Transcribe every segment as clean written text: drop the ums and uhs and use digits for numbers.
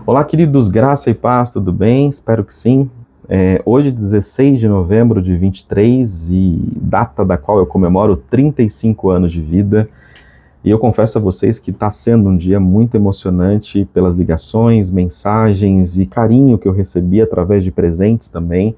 Olá, queridos, graça e paz, tudo bem? Espero que sim. Hoje, 16 de novembro de 23, e data da qual eu comemoro 35 anos de vida. E eu confesso a vocês que está sendo um dia muito emocionante pelas ligações, mensagens e carinho que eu recebi através de presentes também,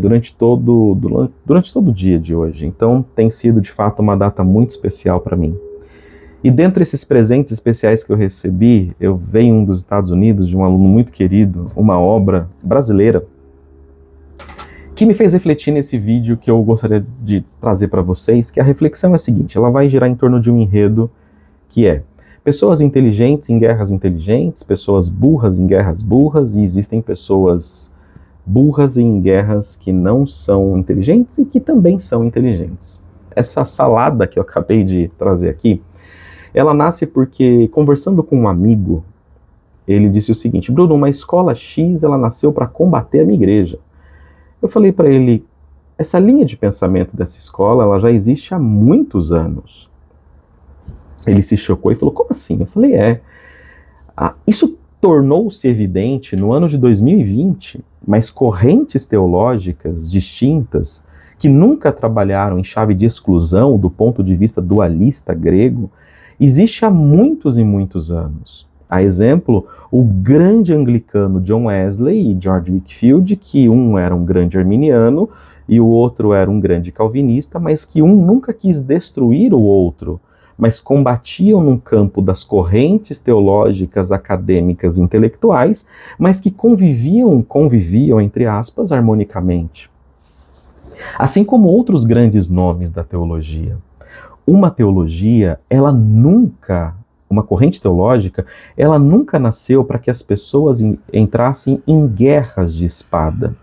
durante todo o dia de hoje. Então, tem sido de fato uma data muito especial para mim. E dentre esses presentes especiais que eu recebi, eu veio um dos Estados Unidos, de um aluno muito querido, uma obra brasileira, que me fez refletir nesse vídeo que eu gostaria de trazer para vocês, que a reflexão é a seguinte, ela vai girar em torno de um enredo que é: pessoas inteligentes em guerras inteligentes, pessoas burras em guerras burras, e existem pessoas burras em guerras que não são inteligentes e que também são inteligentes. Essa salada que eu acabei de trazer aqui, ela nasce porque, conversando com um amigo, ele disse o seguinte: Bruno, uma escola X, ela nasceu para combater a minha igreja. Eu falei para ele: essa linha de pensamento dessa escola, ela já existe há muitos anos. Ele se chocou e falou: como assim? Eu falei: isso tornou-se evidente no ano de 2020, mas correntes teológicas distintas, que nunca trabalharam em chave de exclusão do ponto de vista dualista grego, existe há muitos e muitos anos. A exemplo, o grande anglicano John Wesley e George Whitefield, que um era um grande arminiano e o outro era um grande calvinista, mas que um nunca quis destruir o outro, mas combatiam num campo das correntes teológicas, acadêmicas, intelectuais, mas que conviviam, entre aspas, harmonicamente. Assim como outros grandes nomes da teologia. Uma corrente teológica, ela nunca nasceu para que as pessoas entrassem em guerras de espada.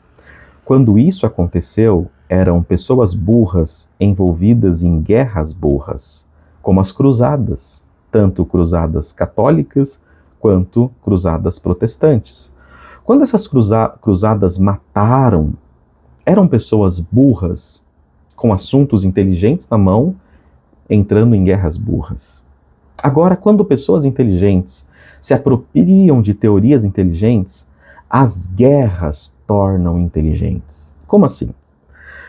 Quando isso aconteceu, eram pessoas burras envolvidas em guerras burras, como as cruzadas, tanto cruzadas católicas quanto cruzadas protestantes. Quando essas cruzadas mataram, eram pessoas burras, com assuntos inteligentes na mão, entrando em guerras burras. Agora, quando pessoas inteligentes se apropriam de teorias inteligentes, as guerras tornam inteligentes. Como assim?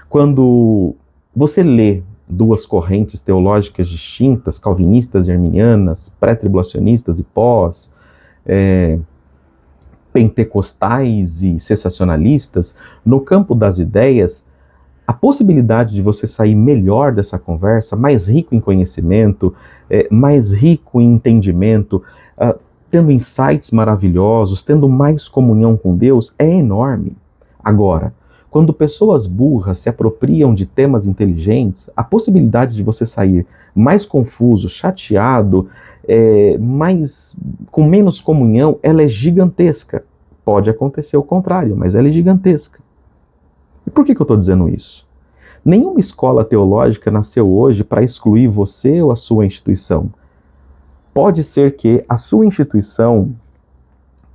Quando você lê duas correntes teológicas distintas, calvinistas e arminianas, pré-tribulacionistas e pós, pentecostais e cessacionalistas, no campo das ideias, a possibilidade de você sair melhor dessa conversa, mais rico em conhecimento, mais rico em entendimento, tendo insights maravilhosos, tendo mais comunhão com Deus, é enorme. Agora, quando pessoas burras se apropriam de temas inteligentes, a possibilidade de você sair mais confuso, chateado, com menos comunhão, ela é gigantesca. Pode acontecer o contrário, mas ela é gigantesca. E por que eu estou dizendo isso? Nenhuma escola teológica nasceu hoje para excluir você ou a sua instituição. Pode ser que a sua instituição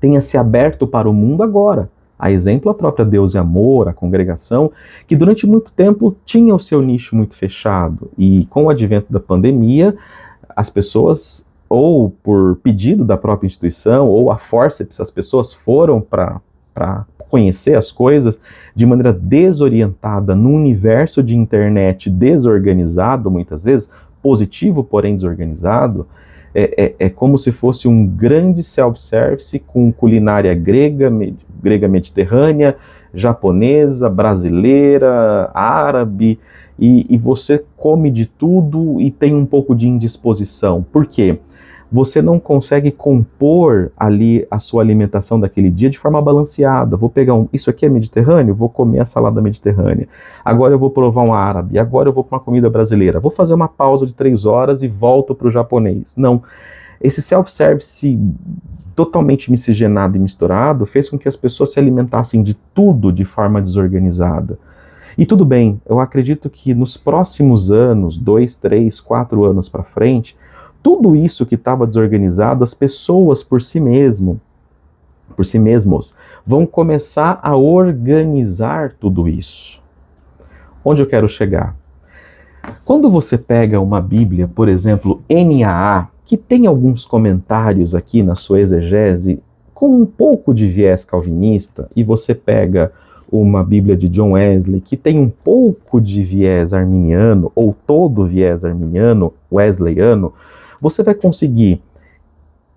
tenha se aberto para o mundo agora. A exemplo, a própria Deus e Amor, a congregação, que durante muito tempo tinha o seu nicho muito fechado. E com o advento da pandemia, as pessoas, ou por pedido da própria instituição, ou a forceps, as pessoas foram para conhecer as coisas de maneira desorientada, num universo de internet desorganizado, muitas vezes, positivo, porém desorganizado. É como se fosse um grande self-service com culinária grega mediterrânea, japonesa, brasileira, árabe, e você come de tudo e tem um pouco de indisposição. Por quê? Você não consegue compor ali a sua alimentação daquele dia de forma balanceada. Vou pegar isso aqui é mediterrâneo, vou comer a salada mediterrânea. Agora eu vou provar um árabe, agora eu vou para uma comida brasileira. Vou fazer uma pausa de 3 horas e volto para o japonês. Não. Esse self-service totalmente miscigenado e misturado fez com que as pessoas se alimentassem de tudo de forma desorganizada. E tudo bem, eu acredito que nos próximos anos, 2, 3, 4 anos para frente, tudo isso que estava desorganizado, as pessoas por si mesmos, vão começar a organizar tudo isso. Onde eu quero chegar? Quando você pega uma Bíblia, por exemplo, NAA, que tem alguns comentários aqui na sua exegese com um pouco de viés calvinista, e você pega uma Bíblia de John Wesley que tem um pouco de viés arminiano, ou todo viés arminiano, wesleyano, você vai conseguir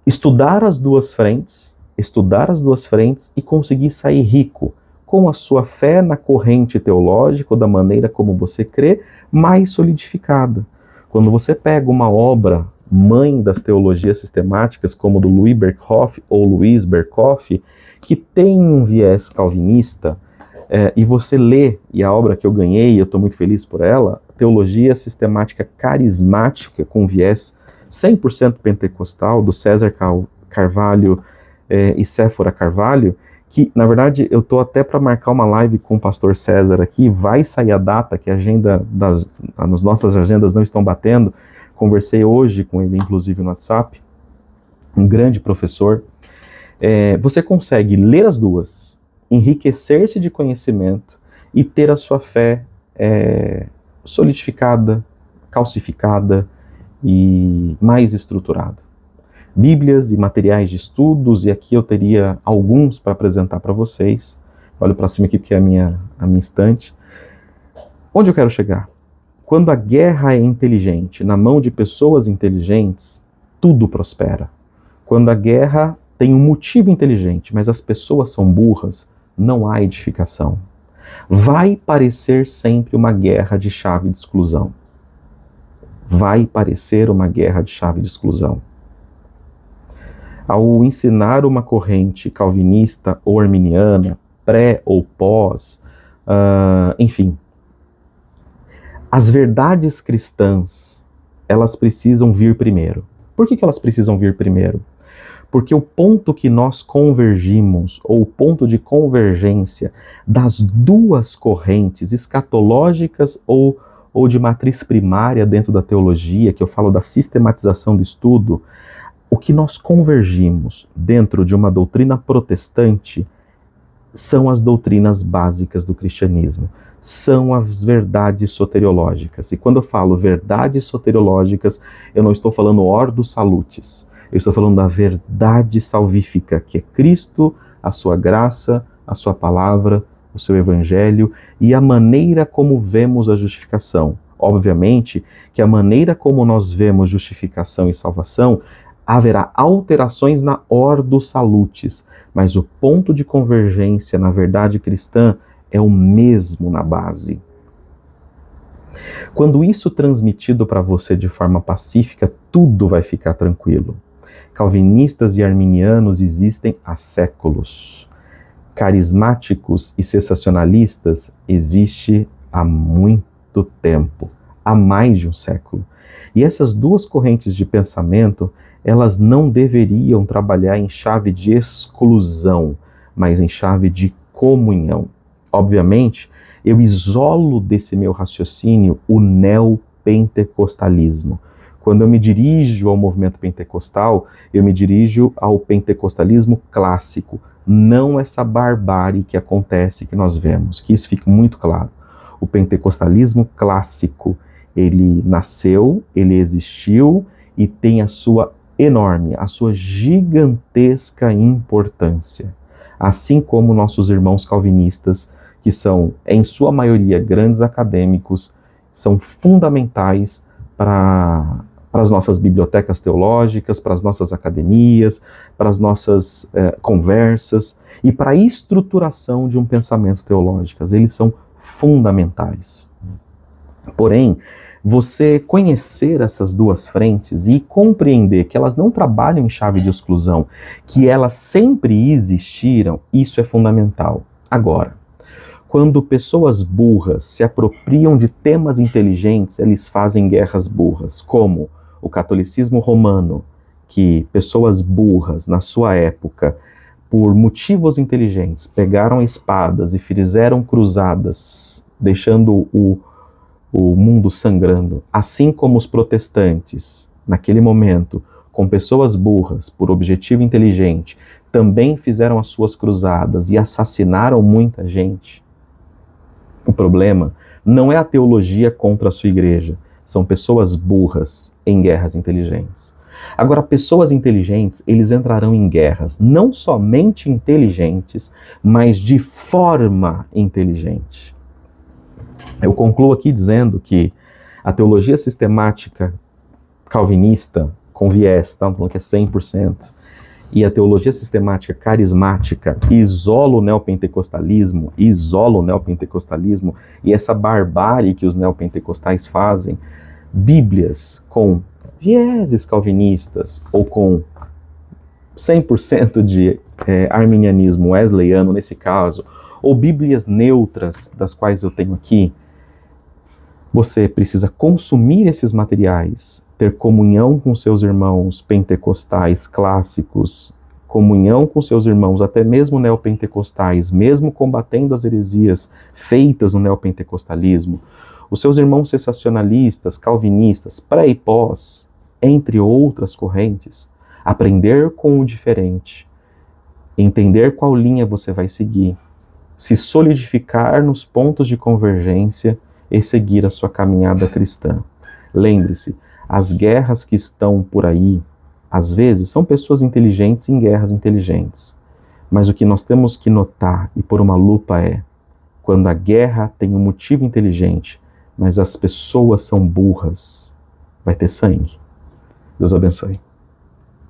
estudar as duas frentes e conseguir sair rico com a sua fé na corrente teológica, ou da maneira como você crê, mais solidificada. Quando você pega uma obra mãe das teologias sistemáticas, como do Louis Berkhoff ou Louise Berkhoff, que tem um viés calvinista, e você lê, e a obra que eu ganhei, eu estou muito feliz por ela, Teologia Sistemática Carismática, com viés 100% pentecostal, do César Carvalho e Séfora Carvalho, que, na verdade, eu estou até para marcar uma live com o pastor César aqui, vai sair a data, que a agenda as nossas agendas não estão batendo, conversei hoje com ele, inclusive no WhatsApp, um grande professor. Você consegue ler as duas, enriquecer-se de conhecimento e ter a sua fé solidificada, calcificada e mais estruturada. Bíblias e materiais de estudos, e aqui eu teria alguns para apresentar para vocês. Olho para cima aqui porque é a minha estante. Onde eu quero chegar? Quando a guerra é inteligente, na mão de pessoas inteligentes, tudo prospera. Quando a guerra tem um motivo inteligente, mas as pessoas são burras, não há edificação. Vai parecer sempre uma guerra de chave de exclusão. Vai parecer uma guerra de chave de exclusão. Ao ensinar uma corrente calvinista ou arminiana, pré ou pós, enfim, as verdades cristãs, elas precisam vir primeiro. Por que elas precisam vir primeiro? Porque o ponto que nós convergimos, ou o ponto de convergência das duas correntes escatológicas ou de matriz primária dentro da teologia, que eu falo da sistematização do estudo, o que nós convergimos dentro de uma doutrina protestante são as doutrinas básicas do cristianismo, são as verdades soteriológicas. E quando eu falo verdades soteriológicas, eu não estou falando ordo salutis, eu estou falando da verdade salvífica, que é Cristo, a sua graça, a sua palavra, o seu evangelho e a maneira como vemos a justificação. Obviamente que a maneira como nós vemos justificação e salvação, haverá alterações na ordo salutis, mas o ponto de convergência na verdade cristã é o mesmo na base. Quando isso transmitido para você de forma pacífica, tudo vai ficar tranquilo. Calvinistas e arminianos existem há séculos. Carismáticos e sensacionalistas existem há muito tempo, há mais de um século. E essas duas correntes de pensamento, elas não deveriam trabalhar em chave de exclusão, mas em chave de comunhão. Obviamente, eu isolo desse meu raciocínio o neopentecostalismo. Quando eu me dirijo ao movimento pentecostal, eu me dirijo ao pentecostalismo clássico, não essa barbárie que acontece, que nós vemos, que isso fique muito claro. O pentecostalismo clássico, ele nasceu, ele existiu e tem a sua enorme, a sua gigantesca importância. Assim como nossos irmãos calvinistas, que são, em sua maioria, grandes acadêmicos, são fundamentais para as nossas bibliotecas teológicas, para as nossas academias, para as nossas conversas e para a estruturação de um pensamento teológico. Eles são fundamentais. Porém, você conhecer essas duas frentes e compreender que elas não trabalham em chave de exclusão, que elas sempre existiram, isso é fundamental. Agora, quando pessoas burras se apropriam de temas inteligentes, eles fazem guerras burras, como o catolicismo romano, que pessoas burras, na sua época, por motivos inteligentes, pegaram espadas e fizeram cruzadas, deixando o mundo sangrando, assim como os protestantes, naquele momento, com pessoas burras, por objetivo inteligente, também fizeram as suas cruzadas e assassinaram muita gente. O problema não é a teologia contra a sua igreja, são pessoas burras em guerras inteligentes. Agora, pessoas inteligentes, eles entrarão em guerras, não somente inteligentes, mas de forma inteligente. Eu concluo aqui dizendo que a teologia sistemática calvinista, com viés, tá? Não falando que é 100%, e a teologia sistemática carismática isola o neopentecostalismo, e essa barbárie que os neopentecostais fazem, bíblias com vieses calvinistas ou com 100% de arminianismo wesleyano nesse caso, ou bíblias neutras, das quais eu tenho aqui, você precisa consumir esses materiais, ter comunhão com seus irmãos pentecostais clássicos, comunhão com seus irmãos, até mesmo neopentecostais, mesmo combatendo as heresias feitas no neopentecostalismo, os seus irmãos sensacionalistas, calvinistas, pré e pós, entre outras correntes, aprender com o diferente, entender qual linha você vai seguir, se solidificar nos pontos de convergência e seguir a sua caminhada cristã. Lembre-se, as guerras que estão por aí, às vezes, são pessoas inteligentes em guerras inteligentes. Mas o que nós temos que notar e pôr uma lupa é, quando a guerra tem um motivo inteligente, mas as pessoas são burras, vai ter sangue. Deus abençoe.